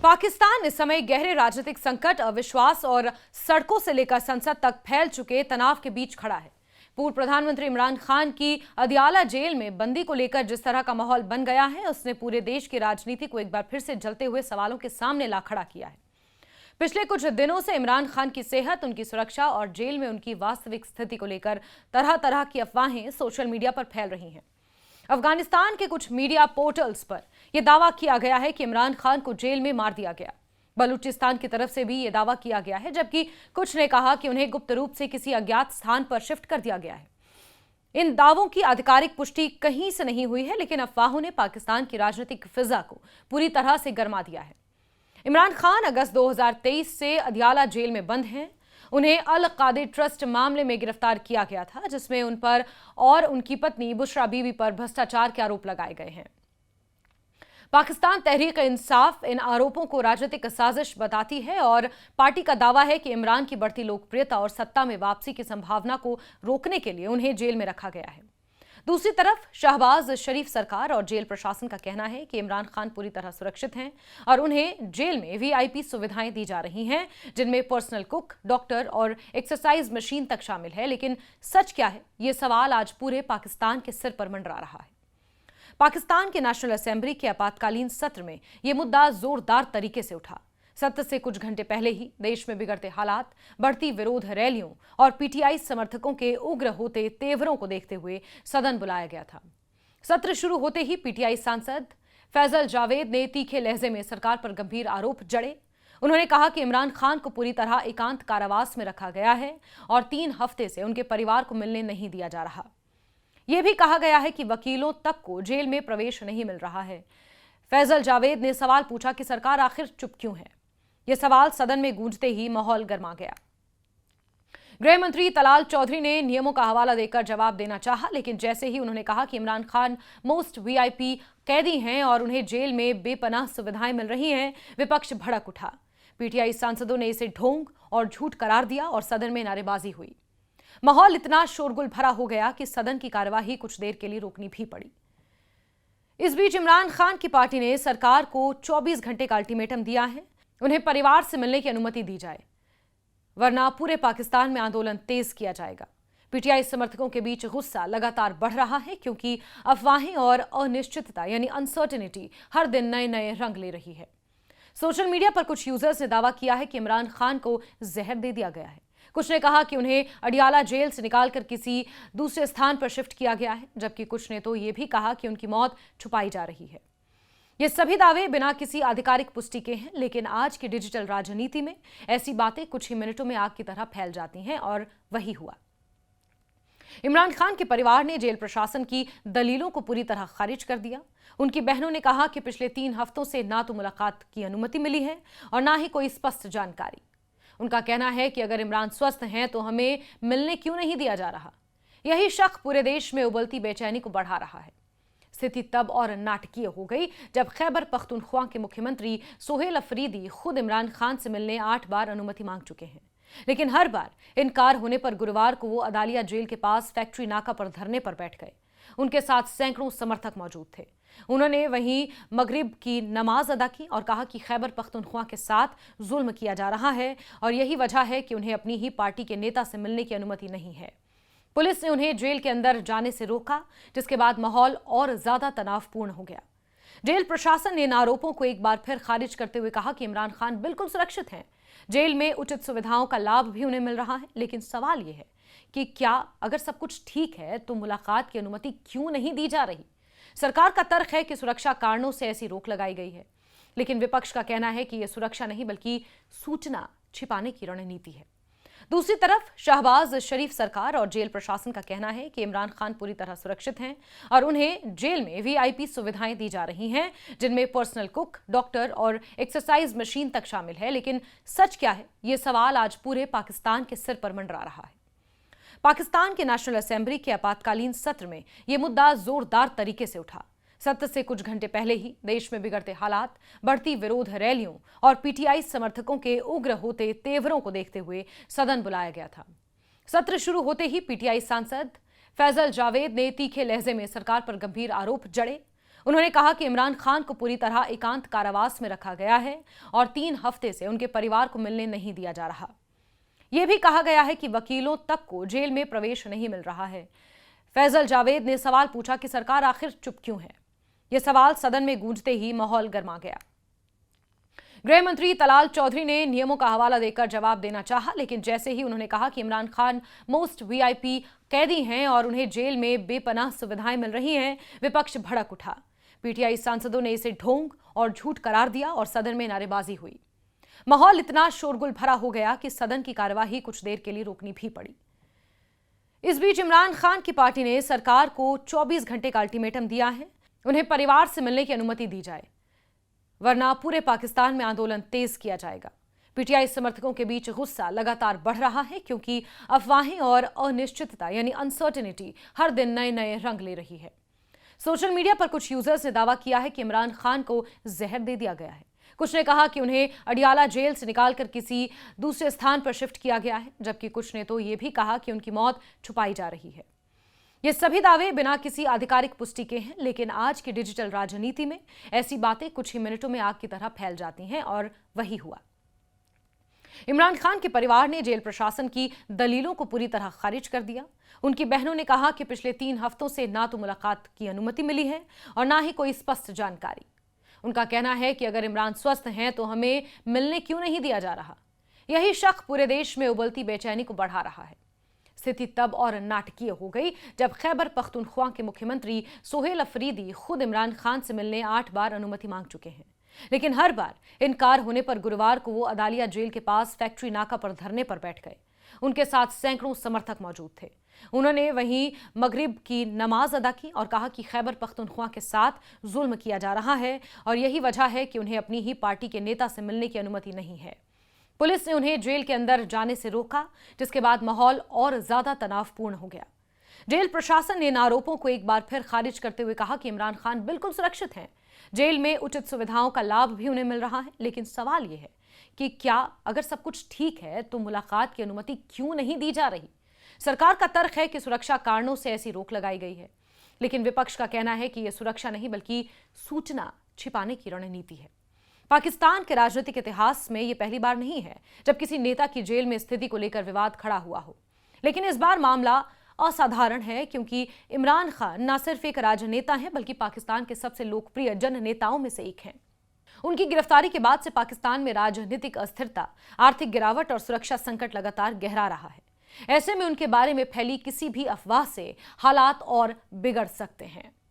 पाकिस्तान इस समय गहरे राजनीतिक संकट, अविश्वास और सड़कों से लेकर संसद तक फैल चुके तनाव के बीच खड़ा है। पूर्व प्रधानमंत्री इमरान खान की अदियाला जेल में बंदी को लेकर जिस तरह का माहौल बन गया है, उसने पूरे देश की राजनीति को एक बार फिर से जलते हुए सवालों के सामने ला खड़ा किया है। पिछले कुछ दिनों से इमरान खान की सेहत, उनकी सुरक्षा और जेल में उनकी वास्तविक स्थिति को लेकर तरह तरह की अफवाहें सोशल मीडिया पर फैल रही हैं। अफगानिस्तान के कुछ मीडिया पोर्टल्स पर यह दावा किया गया है कि इमरान खान को जेल में मार दिया गया। बलूचिस्तान की तरफ से भी यह दावा किया गया है, जबकि कुछ ने कहा कि उन्हें गुप्त रूप से किसी अज्ञात स्थान पर शिफ्ट कर दिया गया है। इन दावों की आधिकारिक पुष्टि कहीं से नहीं हुई है, लेकिन अफवाहों ने पाकिस्तान की राजनीतिक फिजा को पूरी तरह से गरमा दिया है। इमरान खान अगस्त 2023 से अदियाला जेल में बंद हैं। उन्हें अल कादिर ट्रस्ट मामले में गिरफ्तार किया गया था, जिसमें उन पर और उनकी पत्नी बुशरा बीवी पर भ्रष्टाचार के आरोप लगाए गए हैं। पाकिस्तान तहरीक इंसाफ इन आरोपों को राजनीतिक साजिश बताती है और पार्टी का दावा है कि इमरान की बढ़ती लोकप्रियता और सत्ता में वापसी की संभावना को रोकने के लिए उन्हें जेल में रखा गया है। दूसरी तरफ शहबाज शरीफ सरकार और जेल प्रशासन का कहना है कि इमरान खान पूरी तरह सुरक्षित हैं और उन्हें जेल में वीआईपी सुविधाएं दी जा रही हैं, जिनमें पर्सनल कुक, डॉक्टर और एक्सरसाइज मशीन तक शामिल है। लेकिन सच क्या है, ये सवाल आज पूरे पाकिस्तान के सिर पर मंडरा रहा है। पाकिस्तान के नेशनल असेंबली के आपातकालीन सत्र में यह मुद्दा जोरदार तरीके से उठा। सत्र से कुछ घंटे पहले ही देश में बिगड़ते हालात, बढ़ती विरोध रैलियों और पीटीआई समर्थकों के उग्र होते तेवरों को देखते हुए सदन बुलाया गया था। सत्र शुरू होते ही पीटीआई सांसद फैजल जावेद ने तीखे लहजे में सरकार पर गंभीर आरोप जड़े। उन्होंने कहा कि इमरान खान को पूरी तरह एकांत कारावास में रखा गया है और 3 हफ्ते से उनके परिवार को मिलने नहीं दिया जा रहा। यह भी कहा गया है कि वकीलों तक को जेल में प्रवेश नहीं मिल रहा है। फैजल जावेद ने सवाल पूछा कि सरकार आखिर चुप क्यों है। यह सवाल सदन में गूंजते ही माहौल गर्मा गया। गृह मंत्री तलाल चौधरी ने नियमों का हवाला देकर जवाब देना चाहा, लेकिन जैसे ही उन्होंने कहा कि इमरान खान मोस्ट वीआईपी कैदी हैं और उन्हें जेल में बेपनाह सुविधाएं मिल रही हैं, विपक्ष भड़क उठा। पीटीआई सांसदों ने इसे ढोंग और झूठ करार दिया और सदन में नारेबाजी हुई। माहौल इतना शोरगुल भरा हो गया कि सदन की कार्यवाही कुछ देर के लिए रोकनी भी पड़ी। इस बीच इमरान खान की पार्टी ने सरकार को 24 घंटे का अल्टीमेटम दिया है। उन्हें परिवार से मिलने की अनुमति दी जाए, वरना पूरे पाकिस्तान में आंदोलन तेज किया जाएगा। पीटीआई समर्थकों के बीच गुस्सा लगातार बढ़ रहा है, क्योंकि अफवाहें और अनिश्चितता यानी अनसर्टेनिटी हर दिन नए नए रंग ले रही है। सोशल मीडिया पर कुछ यूजर्स ने दावा किया है कि इमरान खान को जहर दे दिया गया है। कुछ ने कहा कि उन्हें अडियाला जेल से निकालकर किसी दूसरे स्थान पर शिफ्ट किया गया है, जबकि कुछ ने तो यह भी कहा कि उनकी मौत छुपाई जा रही है। ये सभी दावे बिना किसी आधिकारिक पुष्टि के हैं, लेकिन आज की डिजिटल राजनीति में ऐसी बातें कुछ ही मिनटों में आग की तरह फैल जाती हैं, और वही हुआ। इमरान खान के परिवार ने जेल प्रशासन की दलीलों को पूरी तरह खारिज कर दिया। उनकी बहनों ने कहा कि पिछले 3 हफ्तों से ना तो मुलाकात की अनुमति मिली है और ना ही कोई स्पष्ट जानकारी। उनका कहना है कि अगर इमरान स्वस्थ हैं तो हमें मिलने क्यों नहीं दिया जा रहा। यही शक पूरे देश में उबलती बेचैनी को बढ़ा रहा है। स्थिति तब और नाटकीय हो गई जब खैबर पख्तूनख्वा के मुख्यमंत्री सोहेल अफरीदी खुद इमरान खान से मिलने 8 बार अनुमति मांग चुके हैं, लेकिन हर बार इनकार होने पर गुरुवार को वो अदालिया जेल के पास फैक्ट्री नाका पर धरने पर बैठ गए। उनके साथ सैकड़ों समर्थक मौजूद थे। उन्होंने वहीं मगरिब की नमाज अदा की और कहा कि खैबर पख्तूनख्वा के साथ जुल्म किया जा रहा है और यही वजह है कि उन्हें अपनी ही पार्टी के नेता से मिलने की अनुमति नहीं है। पुलिस ने उन्हें जेल के अंदर जाने से रोका, जिसके बाद माहौल और ज्यादा तनावपूर्ण हो गया। जेल प्रशासन ने इन आरोपों को एक बार फिर खारिज करते हुए कहा कि इमरान खान बिल्कुल सुरक्षित हैं। जेल में उचित सुविधाओं का लाभ भी उन्हें मिल रहा है, लेकिन सवाल यह है कि क्या अगर सब कुछ ठीक है तो मुलाकात की अनुमति क्यों नहीं दी जा रही। सरकार का तर्क है कि सुरक्षा कारणों से ऐसी रोक लगाई गई है, लेकिन विपक्ष का कहना है कि यह सुरक्षा नहीं बल्कि सूचना छिपाने की रणनीति है। दूसरी तरफ शहबाज शरीफ सरकार और जेल प्रशासन का कहना है कि इमरान खान पूरी तरह सुरक्षित हैं और उन्हें जेल में वीआईपी सुविधाएं दी जा रही हैं, जिनमें पर्सनल कुक, डॉक्टर और एक्सरसाइज मशीन तक शामिल है। लेकिन सच क्या है, ये सवाल आज पूरे पाकिस्तान के सिर पर मंडरा रहा है। पाकिस्तान के नेशनल असेंबली के आपातकालीन सत्र में यह मुद्दा जोरदार तरीके से उठा। सत्र से कुछ घंटे पहले ही देश में बिगड़ते हालात, बढ़ती विरोध रैलियों और पीटीआई समर्थकों के उग्र होते तेवरों को देखते हुए सदन बुलाया गया था। सत्र शुरू होते ही पीटीआई सांसद फैजल जावेद ने तीखे लहजे में सरकार पर गंभीर आरोप जड़े। उन्होंने कहा कि इमरान खान को पूरी तरह एकांत कारावास में रखा गया है और 3 हफ्ते से उनके परिवार को मिलने नहीं दिया जा रहा। यह भी कहा गया है कि वकीलों तक को जेल में प्रवेश नहीं मिल रहा है। फैजल जावेद ने सवाल पूछा कि सरकार आखिर चुप क्यों है। यह सवाल सदन में गूंजते ही माहौल गर्मा गया। गृह मंत्री तलाल चौधरी ने नियमों का हवाला देकर जवाब देना चाहा, लेकिन जैसे ही उन्होंने कहा कि इमरान खान मोस्ट वीआईपी कैदी हैं और उन्हें जेल में बेपनाह सुविधाएं मिल रही हैं, विपक्ष भड़क उठा। पीटीआई सांसदों ने इसे ढोंग और झूठ करार दिया और सदन में नारेबाजी हुई। माहौल इतना शोरगुल भरा हो गया कि सदन की कार्यवाही कुछ देर के लिए रोकनी भी पड़ी। इस बीच इमरान खान की पार्टी ने सरकार को 24 घंटे का अल्टीमेटम दिया है। उन्हें परिवार से मिलने की अनुमति दी जाए, वरना पूरे पाकिस्तान में आंदोलन तेज किया जाएगा। पीटीआई समर्थकों के बीच गुस्सा लगातार बढ़ रहा है, क्योंकि अफवाहें और अनिश्चितता यानी अनसर्टेनिटी हर दिन नए नए रंग ले रही है। सोशल मीडिया पर कुछ यूजर्स ने दावा किया है कि इमरान खान को जहर दे दिया गया है। कुछ ने कहा कि उन्हें अडियाला जेल से निकालकर किसी दूसरे स्थान पर शिफ्ट किया गया है, जबकि कुछ ने तो ये भी कहा कि उनकी मौत छुपाई जा रही है। ये सभी दावे बिना किसी आधिकारिक पुष्टि के हैं, लेकिन आज की डिजिटल राजनीति में ऐसी बातें कुछ ही मिनटों में आग की तरह फैल जाती हैं, और वही हुआ। इमरान खान के परिवार ने जेल प्रशासन की दलीलों को पूरी तरह खारिज कर दिया। उनकी बहनों ने कहा कि पिछले 3 हफ्तों से ना तो मुलाकात की अनुमति मिली है और ना ही कोई स्पष्ट जानकारी। उनका कहना है कि अगर इमरान स्वस्थ हैं तो हमें मिलने क्यों नहीं दिया जा रहा। यही शक पूरे देश में उबलती बेचैनी को बढ़ा रहा है। स्थिति तब और नाटकीय हो गई जब खैबर पख्तूनख्वा के मुख्यमंत्री सोहेल अफरीदी खुद इमरान खान से मिलने 8 बार अनुमति मांग चुके हैं, लेकिन हर बार इनकार होने पर गुरुवार को वो अदालिया जेल के पास फैक्ट्री नाका पर धरने पर बैठ गए। उनके साथ सैकड़ों समर्थक मौजूद थे। उन्होंने वहीं मगरिब की नमाज अदा की और कहा कि खैबर पख्तूनख्वा के साथ जुल्म किया जा रहा है और यही वजह है कि उन्हें अपनी ही पार्टी के नेता से मिलने की अनुमति नहीं है। पुलिस ने उन्हें जेल के अंदर जाने से रोका, जिसके बाद माहौल और ज्यादा तनावपूर्ण हो गया। जेल प्रशासन ने इन आरोपों को एक बार फिर खारिज करते हुए कहा कि इमरान खान बिल्कुल सुरक्षित हैं। जेल में उचित सुविधाओं का लाभ भी उन्हें मिल रहा है, लेकिन सवाल यह है कि क्या अगर सब कुछ ठीक है तो मुलाकात की अनुमति क्यों नहीं दी जा रही। सरकार का तर्क है कि सुरक्षा कारणों से ऐसी रोक लगाई गई है, लेकिन विपक्ष का कहना है कि यह सुरक्षा नहीं बल्कि सूचना छिपाने की रणनीति है। पाकिस्तान के राजनीतिक इतिहास में यह पहली बार नहीं है जब किसी नेता की जेल में स्थिति को लेकर विवाद खड़ा हुआ हो, लेकिन इस बार मामला असाधारण है, क्योंकि इमरान खान न सिर्फ एक राजनेता हैं बल्कि पाकिस्तान के सबसे लोकप्रिय जन नेताओं में से एक हैं। उनकी गिरफ्तारी के बाद से पाकिस्तान में राजनीतिक अस्थिरता, आर्थिक गिरावट और सुरक्षा संकट लगातार गहरा रहा है। ऐसे में उनके बारे में फैली किसी भी अफवाह से हालात और बिगड़ सकते हैं।